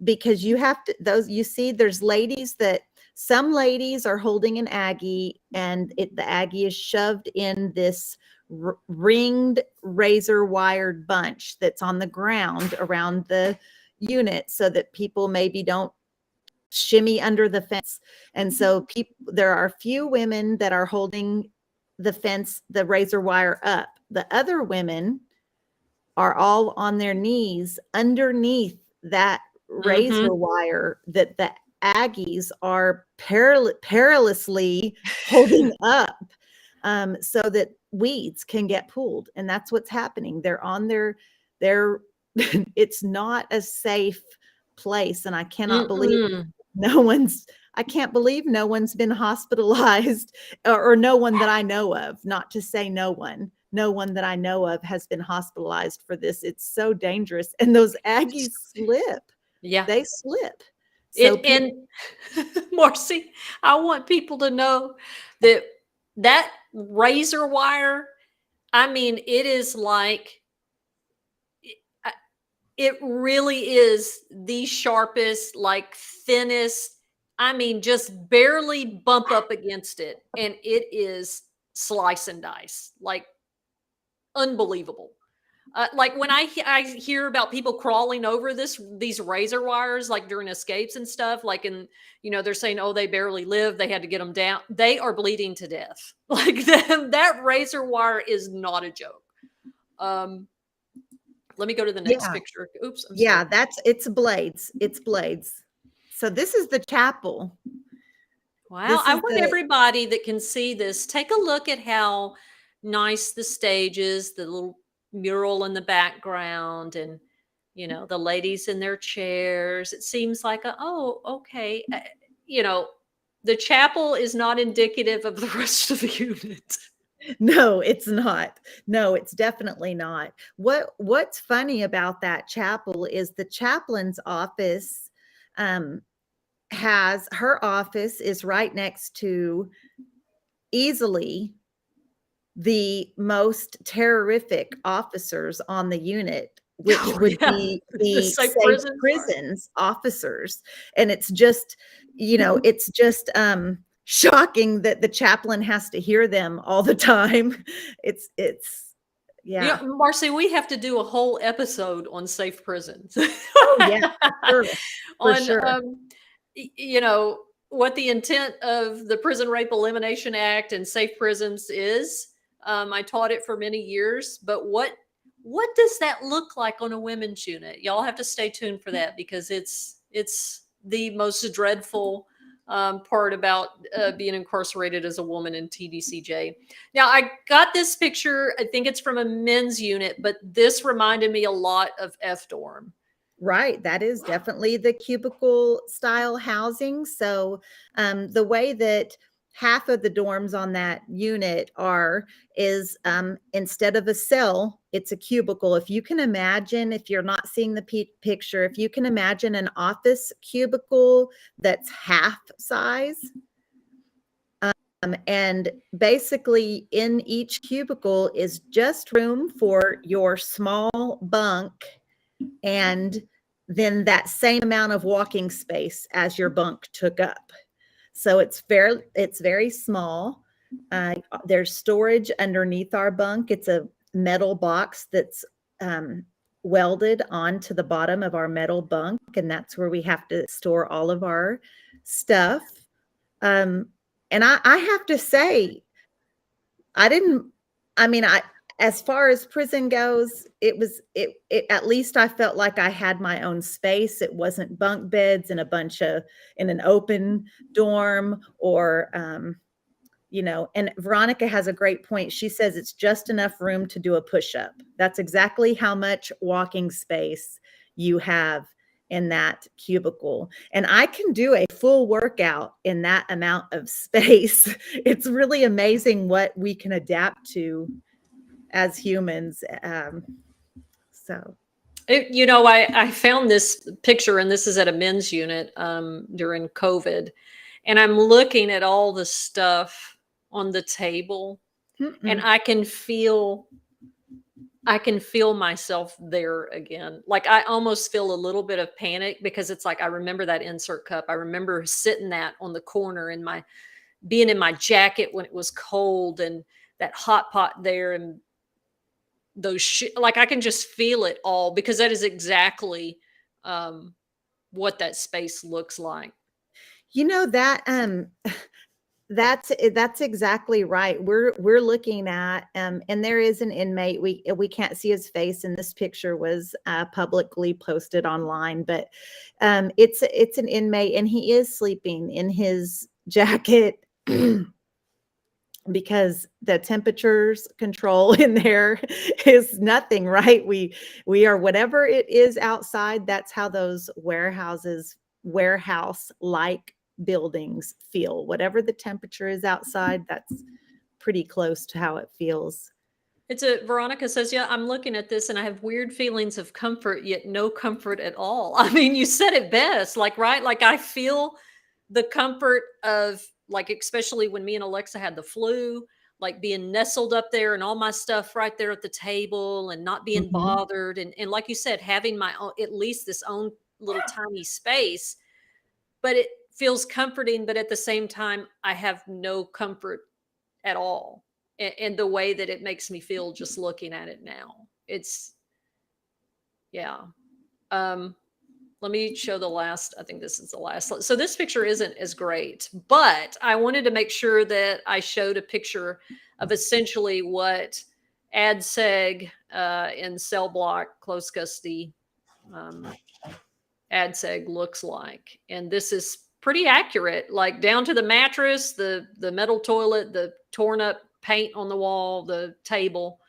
because you have to, those, you see there's ladies that, some ladies are holding an Aggie, and the Aggie is shoved in this ringed razor wired bunch that's on the ground around the unit, so that people maybe don't shimmy under the fence. And so people, there are a few women that are holding the fence, the razor wire up. The other women are all on their knees underneath that razor Mhm. wire that the Aggies are perilously holding up, so that weeds can get pulled. And that's what's happening. They're on their it's not a safe place. And I cannot believe Mm-mm. no one's, I can't believe no one's been hospitalized, or no one that I know of, not to say no one. No one that I know of has been hospitalized for this. It's so dangerous. And those Aggies slip. Yeah. They slip. So It people, and Marcy, I want people to know that that razor wire, I mean, it is like I it really is the sharpest, like, thinnest, I mean, just barely bump up against it, and it is slice and dice, like, unbelievable. Like when I hear about people crawling over these razor wires, like during escapes and stuff, like in, they're saying, oh, they barely live, they had to get them down. They are bleeding to death. Like that razor wire is not a joke. Um, Let me go to the next yeah, picture. Oops, I'm yeah, sorry. that's, it's blades. It's blades. So this is the chapel. Wow, This I is want the, everybody that can see this, take a look at how nice the stage is, the little mural in the background, and the ladies in their chairs. It seems like oh, okay. The chapel is not indicative of the rest of the unit. no, it's not. No, it's definitely not. What's funny about that chapel is the chaplain's office, um, has, her office is right next to, easily, the most terrific officers on the unit, which Oh would yeah, be the the safe safe prisons are. prisons officers. And it's just, it's just, shocking that the chaplain has to hear them all the time. It's yeah. Marcy, we have to do a whole episode on safe prisons. Oh, yeah, for sure, for On sure. what the intent of the Prison Rape Elimination Act and safe prisons is. I taught it for many years, but what does that look like on a women's unit? Y'all have to stay tuned for that, because it's the most dreadful part about being incarcerated as a woman in TDCJ. Now, I got this picture. I think it's from a men's unit, but this reminded me a lot of F dorm. Right, that is definitely the cubicle style housing. So, the way that half of the dorms on that unit are is, instead of a cell, it's a cubicle. If you can imagine, if you're not seeing the picture, if you can imagine an office cubicle that's half size, and basically in each cubicle is just room for your small bunk, and then that same amount of walking space as your bunk took up. So it's very small. There's storage underneath our bunk. It's a metal box that's, welded onto the bottom of our metal bunk, and that's where we have to store all of our stuff. Um, and I have to say, I didn't, I mean, as far as prison goes, it at least I felt like I had my own space. It wasn't bunk beds in a bunch of, in an open dorm, or, and Veronica has a great point. She says it's just enough room to do a push-up. That's exactly how much walking space you have in that cubicle. And I can do a full workout in that amount of space. It's really amazing what we can adapt to as humans. So I found this picture, and this is at a men's unit during COVID, and I'm looking at all the stuff on the table, and Mm-mm. I can feel myself there again. Like I almost feel a little bit of panic because it's like I remember that insert cup. I remember sitting that on the corner in my being in my jacket when it was cold and that hot pot there and like I can just feel it all because that is exactly um what that space looks like. You know that that's exactly right. We're looking at and there is an inmate. We can't see his face, and this picture was publicly posted online, but it's an inmate, and he is sleeping in his jacket because the temperatures control in there is nothing, right? We are whatever it is outside, that's how those warehouse like buildings feel. Whatever the temperature is outside, that's pretty close to how it feels. It's a Veronica says, "Yeah, I'm looking at this and I have weird feelings of comfort, yet no comfort at all." I mean, you said it best. Like, right? Like I feel the comfort of like especially when me and Alexa had the flu, like being nestled up there and all my stuff right there at the table and not being Mhm. bothered and like you said, having my own at least this own little tiny space, but it feels comforting, but at the same time, I have no comfort at all in the way that it makes me feel just looking at it now. It's yeah. Um, let me show the last. I think this is the last. So this picture isn't as great, but I wanted to make sure that I showed a picture of essentially what ADSEG in cell block close custody um, ADSEG looks like, and this is pretty accurate, like down to the mattress, the metal toilet, the torn up paint on the wall, the table.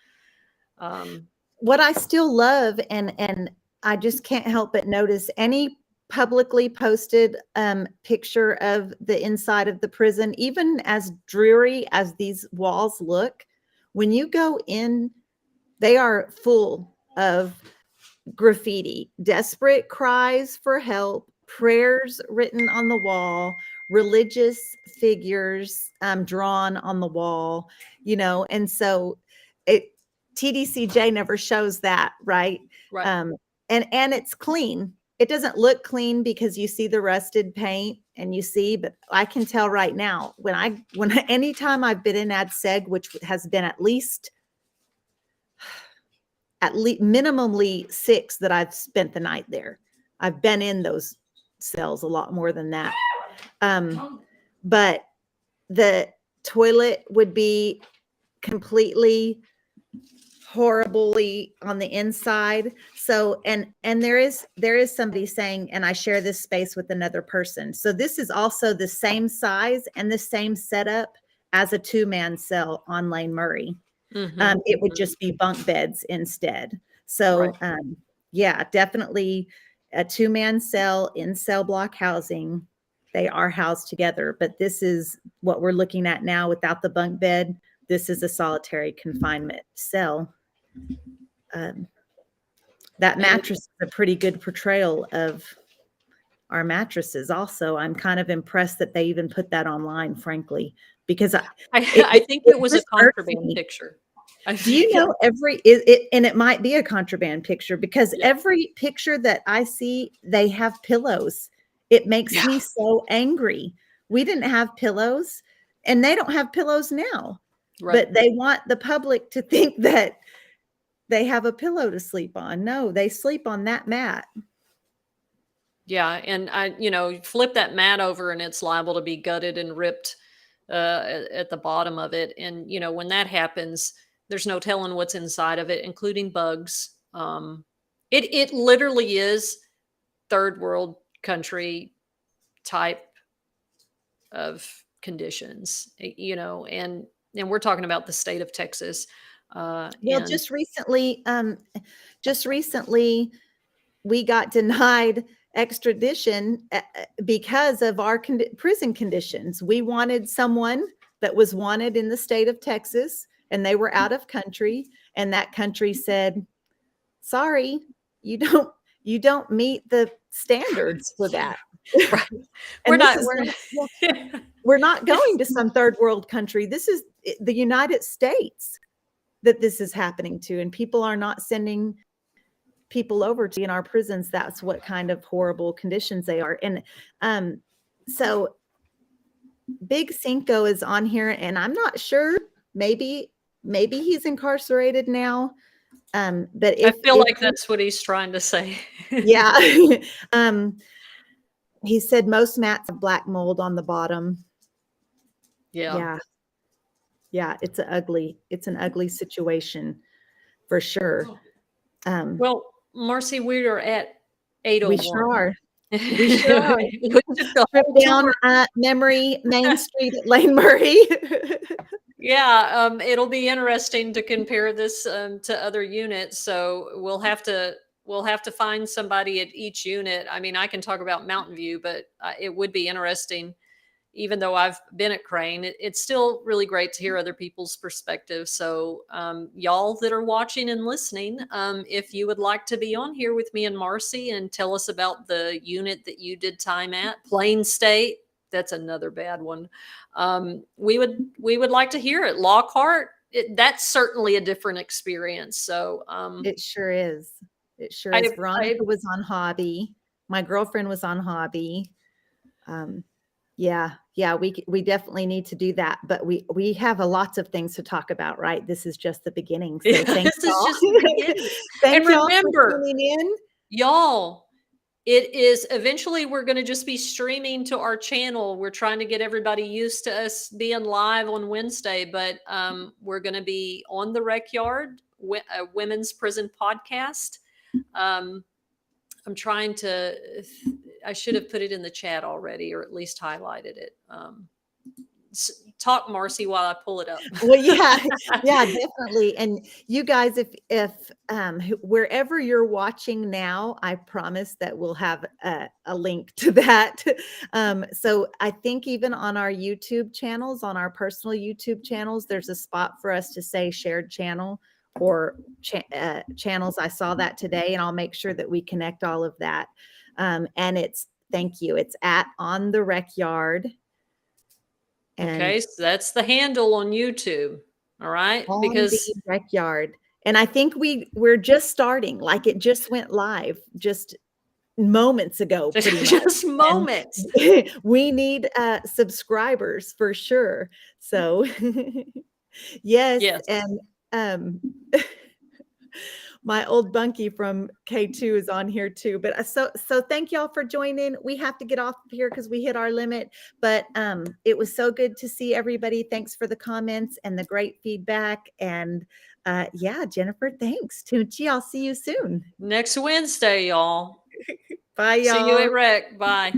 Um, What I still love, and I just can't help but notice any publicly posted picture of the inside of the prison, even as dreary as these walls look, when you go in, they are full of graffiti, desperate cries for help, prayers written on the wall, religious figures drawn on the wall, and so it TDCJ never shows that, right? right. Um, and it's clean. It doesn't look clean because you see the rusted paint and you see, but I can tell right now when anytime I've been in AdSeg, which has been at least minimally 6 that I've spent the night there. I've been in those cells a lot more than that. But the toilet would be completely horribly on the inside. So and there is somebody saying, and I share this space with another person. So this is also the same size and the same setup as a 2-man cell on Lane Murray. Mm-hmm, It would mm-hmm. just be bunk beds instead. Right. So, yeah, definitely a 2-man cell in cell block housing. They are housed together, but this is what we're looking at now without the bunk bed. This is a solitary confinement cell. Um, that And mattress is a pretty good portrayal of our mattresses. Also, I'm kind of impressed that they even put that online, frankly, because I think it it was a just irks contraband me. picture. I Do you think, know it, and it might be a contraband picture because yeah, every picture that I see, they have pillows. It makes yeah, me so angry. We didn't have pillows, and they don't have pillows now, right. but they want the public to think that they have a pillow to sleep on. No, they sleep on that mat. Yeah, and flip that mat over and it's liable to be gutted and ripped at the bottom of it. And when that happens, there's no telling what's inside of it, including bugs. It literally is third world country type of conditions, and we're talking about the state of Texas, Well, and just recently, we got denied extradition because of our prison conditions. We wanted someone that was wanted in the state of Texas, and they were out of country, and that country said, sorry, you don't you don't meet the standards for that. Right. We're And this not is we're well, not we're not going to some third world country. This is the United States that this is happening to, and people are not sending people over to in our prisons. That's what kind of horrible conditions they are. And so Big Cinco is on here, and I'm not sure. Maybe he's incarcerated now. But I feel if like that's what he's trying to say. yeah, um, he said most mats have black mold on the bottom. Yeah. Yeah, yeah, it's an ugly situation for sure. Um, Well, Marcy, we are at we 8:01. sure are. We sure are. We took the Trip whole down tour. memory Main Street at Lane Murray. Yeah, it'll be interesting to compare this to other units. So we'll have to find somebody at each unit. I mean, I can talk about Mountain View, but it would be interesting. Even though I've been at Crane, it's still really great to hear other people's perspectives. So, y'all that are watching and listening, if you would like to be on here with me and Marcy and tell us about the unit that you did time at, Plain State, that's another bad one. We would like to hear it. Lockhart, that's certainly a different experience. So, It sure is. It sure I, is. I Veronica was on Hobby. My girlfriend was on Hobby. Um, yeah, yeah, we definitely need to do that, but we have a lots of things to talk about, right? This is just the beginning. So thank this is y'all. just the beginning. And Thank y'all for remember, tuning in. y'all, it is eventually we're going to just be streaming to our channel. We're trying to get everybody used to us being live on Wednesday, but we're going to be on the Rec Yard, a women's prison podcast. Um, I'm trying to. I should have put it in the chat already, or at least highlighted it. Talk, Marcy, while I pull it up. Well, yeah, yeah, definitely. And you guys, if wherever you're watching now, I promise that we'll have a link to that. So I think even on our YouTube channels, on our personal YouTube channels, there's a spot for us to say shared channel or channels. I saw that today, and I'll make sure that we connect all of that. And it's thank you. It's at On the Rec Yard. And Okay, so that's the handle on YouTube. All right, On the because Rec Yard. And I think we're just starting, like it just went live just moments ago, pretty much. just And moments. we need subscribers for sure. So yes, Yes. and um my old bunkie from K2 is on here too. But so thank y'all for joining. We have to get off here because we hit our limit. But it was so good to see everybody. Thanks for the comments and the great feedback. And yeah, Jennifer, thanks. Tunchi, I'll see you soon. Next Wednesday, y'all. Bye, See you y'all. at Rec. Bye.